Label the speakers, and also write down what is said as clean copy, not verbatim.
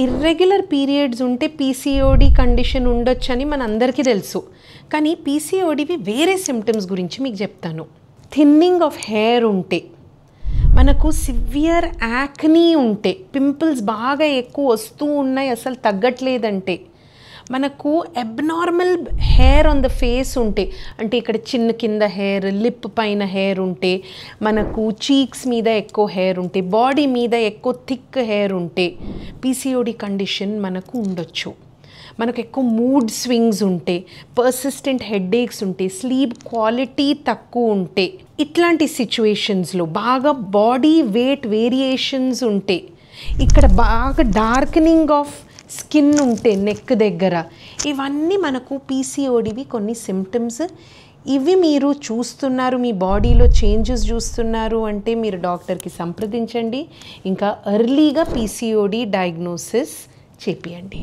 Speaker 1: Irregular periods ఉంటే PCOD condition ఉండొచ్చని మనందరికీ తెలుసు. కానీ పీసీఓడివి వేరే సిమ్టమ్స్ గురించి మీకు చెప్తాను. థిన్నింగ్ ఆఫ్ హెయిర్ ఉంటే, మనకు సివియర్ యాక్నీ ఉంటే, పింపుల్స్ బాగా ఎక్కువ వస్తూ ఉన్నాయి అసలు తగ్గట్లేదంటే, మనకు abnormal hair on the face ఉంటే, అంటే ఇక్కడ చిన్న కింద హెయిర్, లిప్ పైన హెయిర్ ఉంటే, మనకు చీక్స్ మీద ఎక్కువ హెయిర్ ఉంటే, బాడీ మీద ఎక్కువ థిక్ హెయిర్ ఉంటే పీసీఓడి కండిషన్ మనకు ఉండొచ్చు. మనకు ఎక్కువ మూడ్ స్వింగ్స్ ఉంటే, పర్సిస్టెంట్ హెడేక్స్ ఉంటే, స్లీప్ క్వాలిటీ తక్కువ ఉంటే, ఇట్లాంటి సిచ్యువేషన్స్లో బాగా బాడీ వెయిట్ వేరియేషన్స్ ఉంటే, ఇక్కడ బాగా డార్కనింగ్ ఆఫ్ స్కిన్ ఉంటే నెక్ దగ్గర, ఇవన్నీ మనకు పీసీఓడివి కొన్ని సిమ్టమ్స్. ఇవి మీరు చూస్తున్నారు, మీ బాడీలో చేంజెస్ చూస్తున్నారు అంటే మీరు డాక్టర్కి సంప్రదించండి. ఇంకా ఎర్లీగా పీసీఓడి డయాగ్నోసిస్ చేపియండి.